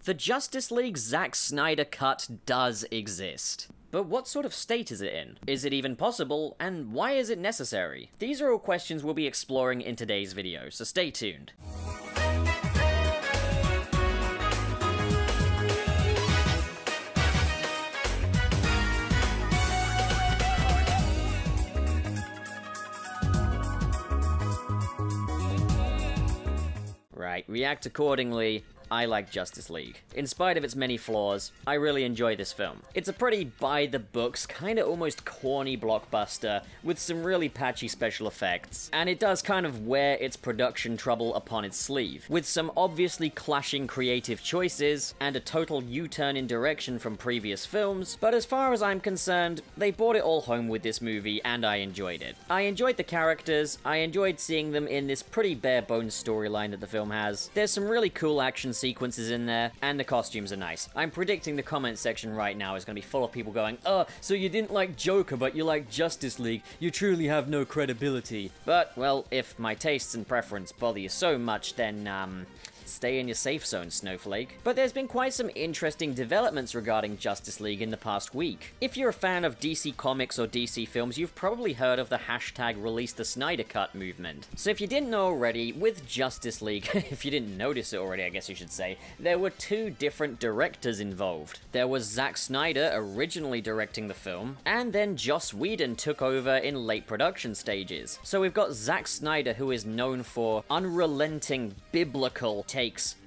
The Justice League Zack Snyder cut does exist. But what sort of state is it in? Is it even possible, and why is it necessary? These are all questions we'll be exploring in today's video, so stay tuned. Right, react accordingly. I like Justice League. In spite of its many flaws, I really enjoy this film. It's a pretty by-the-books, kinda almost corny blockbuster, with some really patchy special effects, and it does kind of wear its production trouble upon its sleeve, with some obviously clashing creative choices, and a total U-turn in direction from previous films, but as far as I'm concerned, they brought it all home with this movie, and I enjoyed it. I enjoyed the characters, I enjoyed seeing them in this pretty bare-bones storyline that the film has. There's some really cool action sequences in there, and the costumes are nice. I'm predicting the comment section right now is going to be full of people going, "Oh, so you didn't like Joker, but you like Justice League. You truly have no credibility." But, well, if my tastes and preference bother you so much, then, stay in your safe zone, Snowflake. But there's been quite some interesting developments regarding Justice League in the past week. If you're a fan of DC Comics or DC films, you've probably heard of the hashtag ReleaseTheSnyderCut movement. So if you didn't know already, with Justice League, if you didn't notice it already, I guess you should say, there were two different directors involved. There was Zack Snyder originally directing the film, and then Joss Whedon took over in late production stages. So we've got Zack Snyder, who is known for unrelenting biblical takes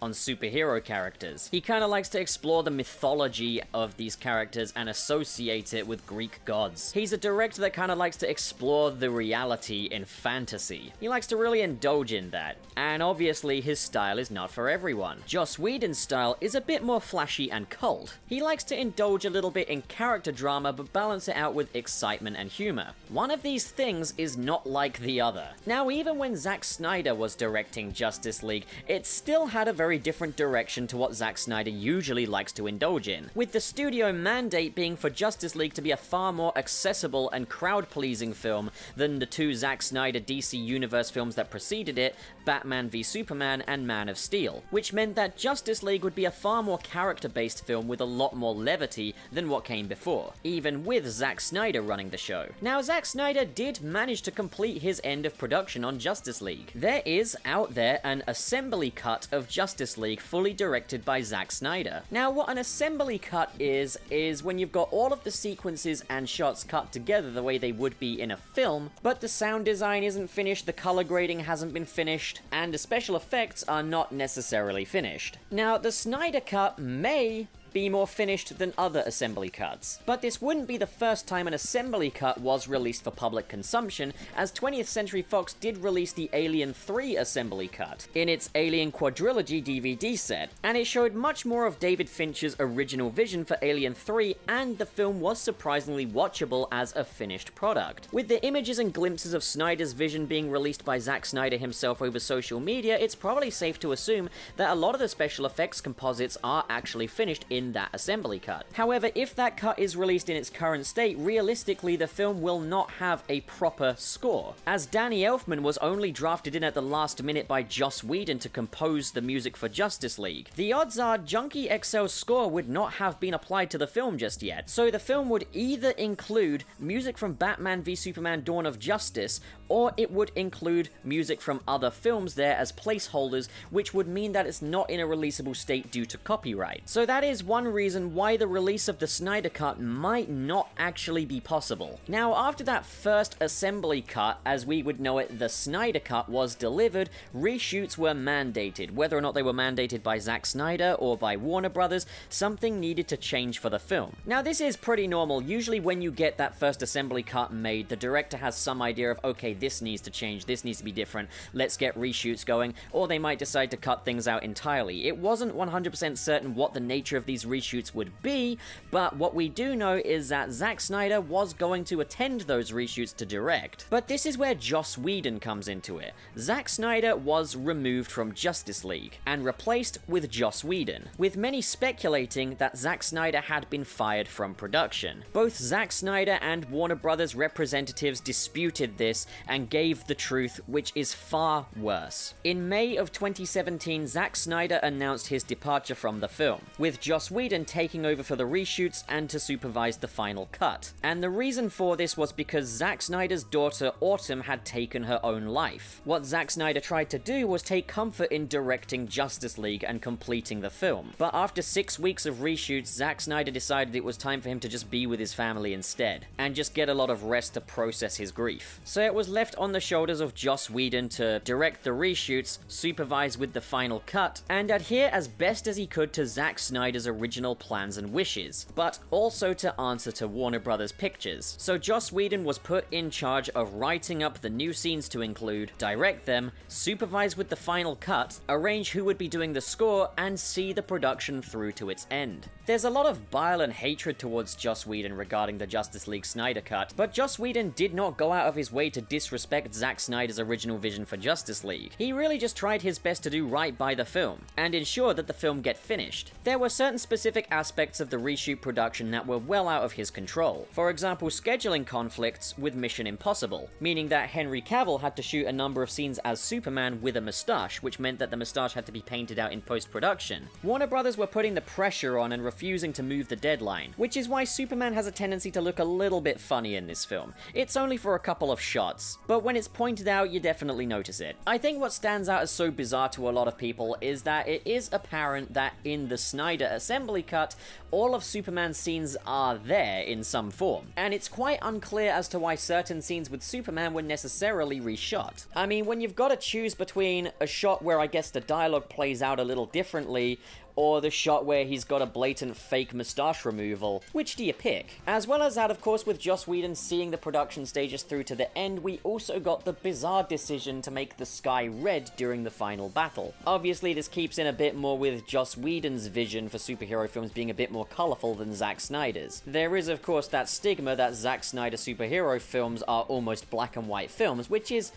on superhero characters. He kind of likes to explore the mythology of these characters and associate it with Greek gods. He's a director that kind of likes to explore the reality in fantasy. He likes to really indulge in that, and obviously his style is not for everyone. Joss Whedon's style is a bit more flashy and cult. He likes to indulge a little bit in character drama but balance it out with excitement and humor. One of these things is not like the other. Now, even when Zack Snyder was directing Justice League, it still had a very different direction to what Zack Snyder usually likes to indulge in, with the studio mandate being for Justice League to be a far more accessible and crowd-pleasing film than the two Zack Snyder DC Universe films that preceded it, Batman v Superman and Man of Steel, which meant that Justice League would be a far more character-based film with a lot more levity than what came before, even with Zack Snyder running the show. Now, Zack Snyder did manage to complete his end of production on Justice League. There is, out there, an assembly cut of Justice League fully directed by Zack Snyder. Now, what an assembly cut is when you've got all of the sequences and shots cut together the way they would be in a film, but the sound design isn't finished, the color grading hasn't been finished, and the special effects are not necessarily finished. Now, the Snyder Cut may be more finished than other assembly cuts. But this wouldn't be the first time an assembly cut was released for public consumption, as 20th Century Fox did release the Alien 3 assembly cut in its Alien Quadrilogy DVD set, and it showed much more of David Fincher's original vision for Alien 3, and the film was surprisingly watchable as a finished product. With the images and glimpses of Snyder's vision being released by Zack Snyder himself over social media, it's probably safe to assume that a lot of the special effects composites are actually finished in that assembly cut. However, if that cut is released in its current state, realistically the film will not have a proper score, as Danny Elfman was only drafted in at the last minute by Joss Whedon to compose the music for Justice League. The odds are Junkie XL's score would not have been applied to the film just yet, so the film would either include music from Batman v Superman Dawn of Justice, or it would include music from other films there as placeholders, which would mean that it's not in a releasable state due to copyright. So that is one reason why the release of the Snyder Cut might not actually be possible. Now, after that first assembly cut, as we would know it, the Snyder Cut, was delivered, reshoots were mandated. Whether or not they were mandated by Zack Snyder or by Warner Brothers, something needed to change for the film. Now, this is pretty normal. Usually when you get that first assembly cut made, the director has some idea of, okay, this needs to change, this needs to be different, let's get reshoots going, or they might decide to cut things out entirely. It wasn't 100% certain what the nature of these reshoots would be, but what we do know is that Zack Snyder was going to attend those reshoots to direct. But this is where Joss Whedon comes into it. Zack Snyder was removed from Justice League and replaced with Joss Whedon, with many speculating that Zack Snyder had been fired from production. Both Zack Snyder and Warner Brothers representatives disputed this, and gave the truth, which is far worse. In May of 2017, Zack Snyder announced his departure from the film, with Joss Whedon taking over for the reshoots and to supervise the final cut. And the reason for this was because Zack Snyder's daughter Autumn had taken her own life. What Zack Snyder tried to do was take comfort in directing Justice League and completing the film. But after 6 weeks of reshoots, Zack Snyder decided it was time for him to just be with his family instead, and just get a lot of rest to process his grief. So it was left on the shoulders of Joss Whedon to direct the reshoots, supervise with the final cut, and adhere as best as he could to Zack Snyder's original plans and wishes, but also to answer to Warner Brothers Pictures. So Joss Whedon was put in charge of writing up the new scenes to include, direct them, supervise with the final cut, arrange who would be doing the score, and see the production through to its end. There's a lot of bile and hatred towards Joss Whedon regarding the Justice League Snyder Cut, but Joss Whedon did not go out of his way to disrespect Zack Snyder's original vision for Justice League. He really just tried his best to do right by the film, and ensure that the film get finished. There were certain specific aspects of the reshoot production that were well out of his control. For example, scheduling conflicts with Mission Impossible, meaning that Henry Cavill had to shoot a number of scenes as Superman with a mustache, which meant that the mustache had to be painted out in post-production. Warner Brothers were putting the pressure on and refusing to move the deadline, which is why Superman has a tendency to look a little bit funny in this film. It's only for a couple of shots, but when it's pointed out, you definitely notice it. I think what stands out as so bizarre to a lot of people is that it is apparent that in the Snyder Assembly Cut, all of Superman's scenes are there in some form, and it's quite unclear as to why certain scenes with Superman were necessarily reshot. I mean, when you've got to choose between a shot where I guess the dialogue plays out a little differently, or the shot where he's got a blatant fake mustache removal, which do you pick? As well as that, of course, with Joss Whedon seeing the production stages through to the end, we also got the bizarre decision to make the sky red during the final battle. Obviously, this keeps in a bit more with Joss Whedon's vision for superhero films being a bit more colourful than Zack Snyder's. There is, of course, that stigma that Zack Snyder superhero films are almost black and white films, which is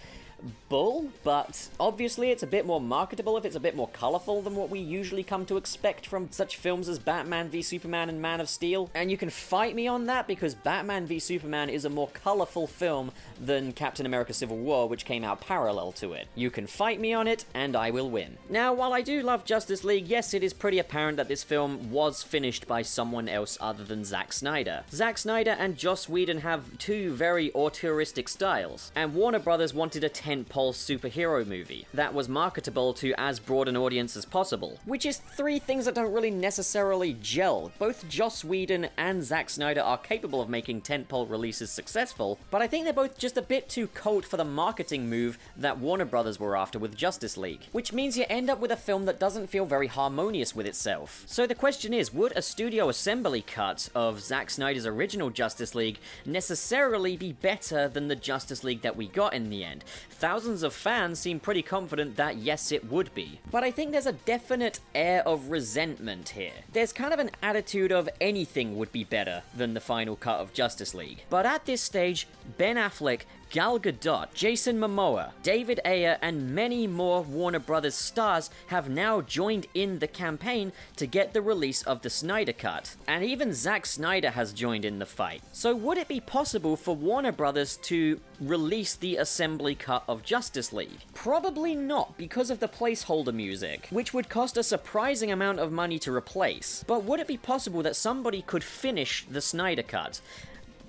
bull, but obviously it's a bit more marketable if it's a bit more colourful than what we usually come to expect from such films as Batman v Superman and Man of Steel. And you can fight me on that because Batman v Superman is a more colourful film than Captain America Civil War, which came out parallel to it. You can fight me on it, and I will win. Now, while I do love Justice League, yes, it is pretty apparent that this film was finished by someone else other than Zack Snyder. Zack Snyder and Joss Whedon have two very auteuristic styles, and Warner Brothers wanted a tentpole superhero movie that was marketable to as broad an audience as possible, which is three things that don't really necessarily gel. Both Joss Whedon and Zack Snyder are capable of making tentpole releases successful, but I think they're both just a bit too cult for the marketing move that Warner Brothers were after with Justice League, which means you end up with a film that doesn't feel very harmonious with itself. So the question is, would a studio assembly cut of Zack Snyder's original Justice League necessarily be better than the Justice League that we got in the end? Thousands of fans seem pretty confident that yes, it would be. But I think there's a definite air of resentment here. There's kind of an attitude of anything would be better than the final cut of Justice League. But at this stage, Ben Affleck, Gal Gadot, Jason Momoa, David Ayer, and many more Warner Brothers stars have now joined in the campaign to get the release of the Snyder Cut. And even Zack Snyder has joined in the fight. So would it be possible for Warner Brothers to release the assembly cut of Justice League? Probably not, because of the placeholder music, which would cost a surprising amount of money to replace. But would it be possible that somebody could finish the Snyder Cut?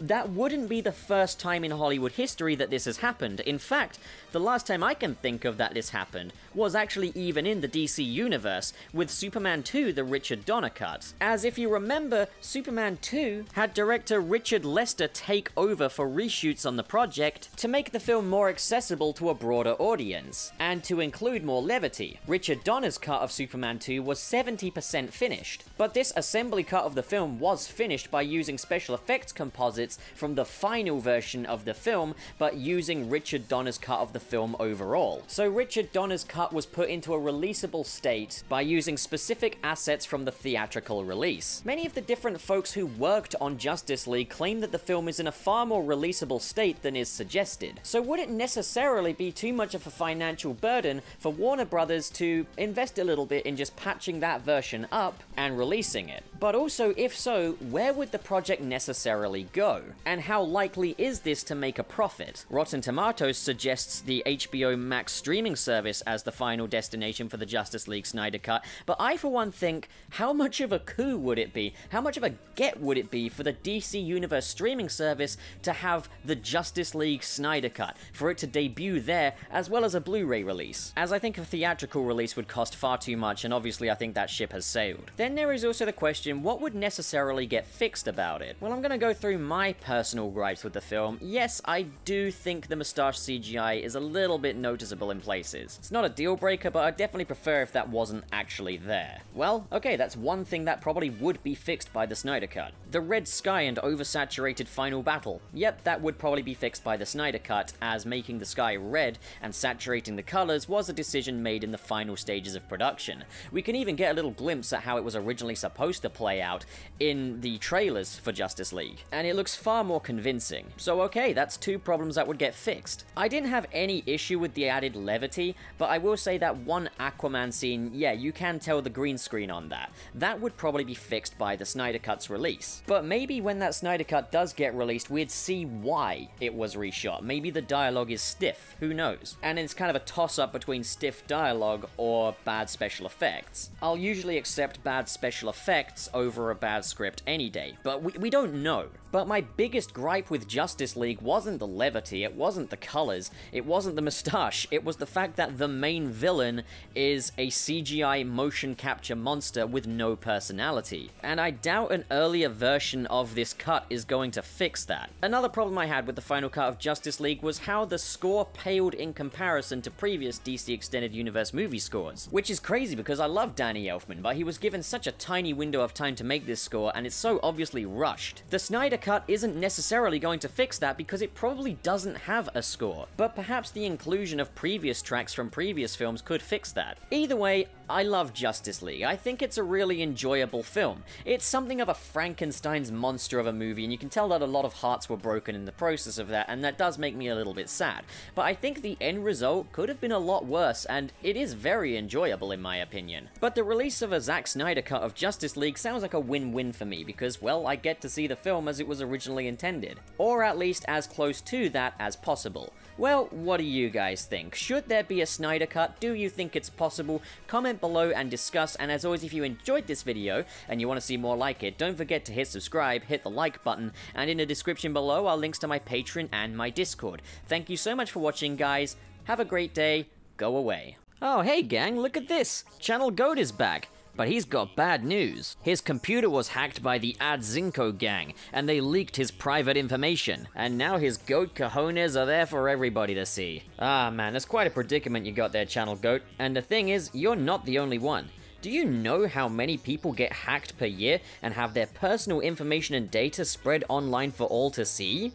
That wouldn't be the first time in Hollywood history that this has happened. In fact, the last time I can think of that this happened was actually even in the DC universe, with Superman 2, the Richard Donner cut. As if you remember, Superman 2 had director Richard Lester take over for reshoots on the project to make the film more accessible to a broader audience, and to include more levity. Richard Donner's cut of Superman 2 was 70% finished, but this assembly cut of the film was finished by using special effects composites from the final version of the film, but using Richard Donner's cut of the film overall. So Richard Donner's cut was put into a releasable state by using specific assets from the theatrical release. Many of the different folks who worked on Justice League claim that the film is in a far more releasable state than is suggested. So would it necessarily be too much of a financial burden for Warner Brothers to invest a little bit in just patching that version up and releasing it? But also, if so, where would the project necessarily go? go? And how likely is this to make a profit? Rotten Tomatoes suggests the HBO Max streaming service as the final destination for the Justice League Snyder Cut, but I for one think, how much of a coup would it be? How much of a get would it be for the DC Universe streaming service to have the Justice League Snyder Cut, for it to debut there, as well as a Blu-ray release? As I think a theatrical release would cost far too much, and obviously I think that ship has sailed. Then there is also the question, what would necessarily get fixed about it? Well, I'm gonna go through my personal gripes with the film. Yes, I do think the moustache CGI is a little bit noticeable in places. It's not a deal breaker, but I'd definitely prefer if that wasn't actually there. Well, okay, that's one thing that probably would be fixed by the Snyder Cut. The red sky and oversaturated final battle. Yep, that would probably be fixed by the Snyder Cut, as making the sky red and saturating the colors was a decision made in the final stages of production. We can even get a little glimpse at how it was originally supposed to play out in the trailers for Justice League, and it looks far more convincing. So okay, that's two problems that would get fixed. I didn't have any issue with the added levity, but I will say that one Aquaman scene, yeah, you can tell the green screen on that. That would probably be fixed by the Snyder Cut's release. But maybe when that Snyder Cut does get released, we'd see why it was reshot. Maybe the dialogue is stiff, who knows? And it's kind of a toss-up between stiff dialogue or bad special effects. I'll usually accept bad special effects over a bad script any day, but we don't know. But my biggest gripe with Justice League wasn't the levity, it wasn't the colors, it wasn't the moustache, it was the fact that the main villain is a CGI motion capture monster with no personality. And I doubt an earlier version of this cut is going to fix that. Another problem I had with the final cut of Justice League was how the score paled in comparison to previous DC Extended Universe movie scores. Which is crazy because I love Danny Elfman, but he was given such a tiny window of time to make this score, and it's so obviously rushed. The Snyder Cut isn't necessarily going to fix that because it probably doesn't have a score, but perhaps the inclusion of previous tracks from previous films could fix that. Either way, I love Justice League. I think it's a really enjoyable film. It's something of a Frankenstein's monster of a movie, and you can tell that a lot of hearts were broken in the process of that, and that does make me a little bit sad. But I think the end result could have been a lot worse, and it is very enjoyable in my opinion. But the release of a Zack Snyder cut of Justice League sounds like a win-win for me, because, well, I get to see the film as it was originally intended. Or at least as close to that as possible. Well, what do you guys think? Should there be a Snyder Cut? Do you think it's possible? Comment below and discuss, and as always, if you enjoyed this video and you want to see more like it, don't forget to hit subscribe, hit the like button, and in the description below are links to my Patreon and my Discord. Thank you so much for watching, guys. Have a great day. Go away. Oh, hey gang, look at this! Channel Goat is back. But he's got bad news. His computer was hacked by the Adzinco gang, and they leaked his private information. And now his goat cojones are there for everybody to see. Ah man, that's quite a predicament you got there, Channel Goat. And the thing is, you're not the only one. Do you know how many people get hacked per year and have their personal information and data spread online for all to see?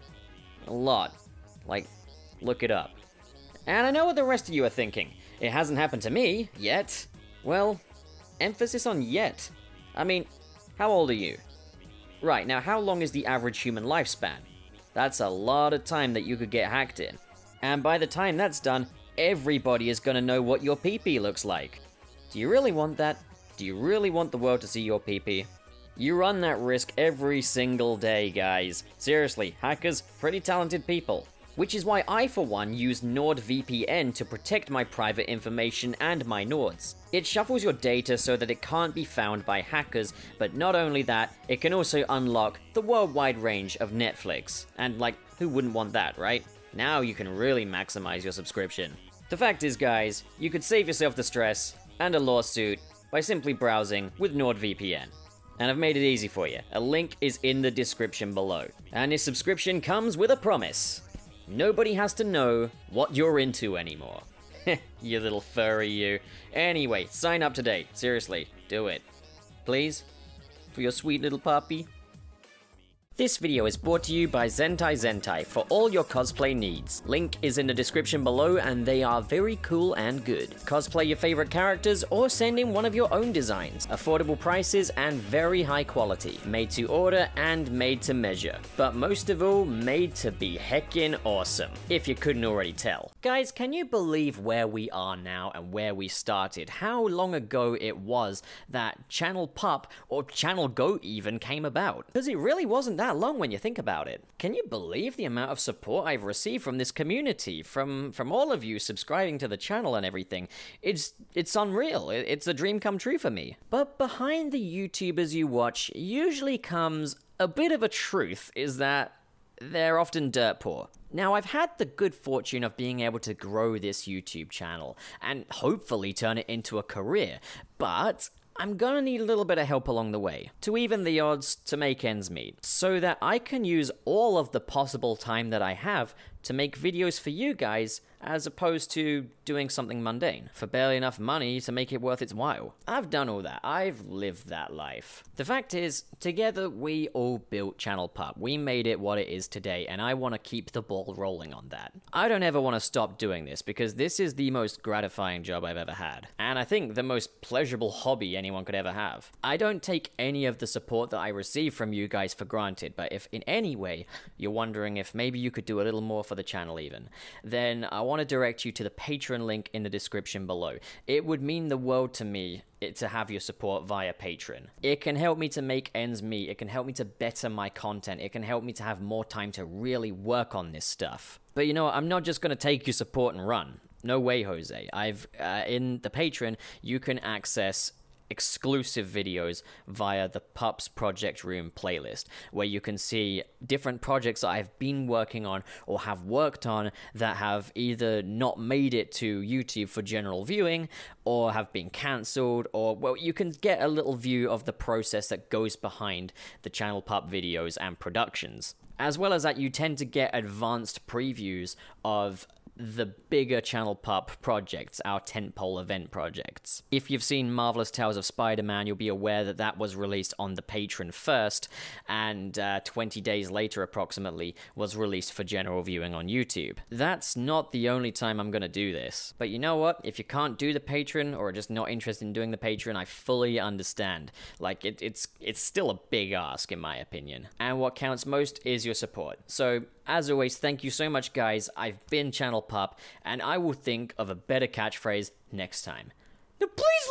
A lot. Like, look it up. And I know what the rest of you are thinking. It hasn't happened to me, yet. Well, emphasis on yet. I mean, how old are you? Right, now how long is the average human lifespan? That's a lot of time that you could get hacked in. And by the time that's done, everybody is gonna know what your pee-pee looks like. Do you really want that? Do you really want the world to see your pee-pee? You run that risk every single day, guys. Seriously, hackers, pretty talented people. Which is why I, for one, use NordVPN to protect my private information and my Nords. It shuffles your data so that it can't be found by hackers, but not only that, it can also unlock the worldwide range of Netflix. And like, who wouldn't want that, right? Now you can really maximize your subscription. The fact is, guys, you could save yourself the stress and a lawsuit by simply browsing with NordVPN. And I've made it easy for you. A link is in the description below. And this subscription comes with a promise. Nobody has to know what you're into anymore. You little furry you. Anyway, sign up today. Seriously, do it. Please? For your sweet little puppy. This video is brought to you by Zentai for all your cosplay needs. Link is in the description below, and they are very cool and good. Cosplay your favorite characters or send in one of your own designs. Affordable prices and very high quality. Made to order and made to measure. But most of all, made to be heckin' awesome, if you couldn't already tell. Guys, can you believe where we are now and where we started? How long ago it was that Channel Pup, or Channel Go even, came about? Because it really wasn't that long when you think about it. Can you believe the amount of support I've received from this community, from all of you subscribing to the channel and everything? It's unreal. It's a dream come true for me. But behind the YouTubers you watch usually comes a bit of a truth, is that they're often dirt poor. Now, I've had the good fortune of being able to grow this YouTube channel and hopefully turn it into a career, but I'm gonna need a little bit of help along the way to even the odds to make ends meet, so that I can use all of the possible time that I have to make videos for you guys, as opposed to doing something mundane for barely enough money to make it worth its while. I've done all that. I've lived that life. The fact is, together we all built Channel Pup. We made it what it is today, and I want to keep the ball rolling on that. I don't ever want to stop doing this, because this is the most gratifying job I've ever had, and I think the most pleasurable hobby anyone could ever have. I don't take any of the support that I receive from you guys for granted, but if in any way you're wondering if maybe you could do a little more for the channel even, then I want to direct you to the Patreon link in the description below. It would mean the world to me to have your support via Patreon. It can help me to make ends meet. It can help me to better my content. It can help me to have more time to really work on this stuff. But you know what? I'm not just going to take your support and run. No way, Jose. In the Patreon, you can access exclusive videos via the Pups Project Room playlist, where you can see different projects that I've been working on or have worked on that have either not made it to YouTube for general viewing or have been cancelled, or, well, you can get a little view of the process that goes behind the Channel Pup videos and productions. As well as that, you tend to get advanced previews of the bigger Channel Pup projects, our tentpole event projects. If you've seen Marvelous Tales of Spider-Man, you'll be aware that that was released on the Patreon first, and 20 days later approximately was released for general viewing on YouTube. That's not the only time I'm gonna do this. But you know what? If you can't do the Patreon, or are just not interested in doing the Patreon, I fully understand. Like, it's still a big ask in my opinion. And what counts most is your support. So, as always, thank you so much, guys. I've been Channel Pup, and I will think of a better catchphrase next time. Now please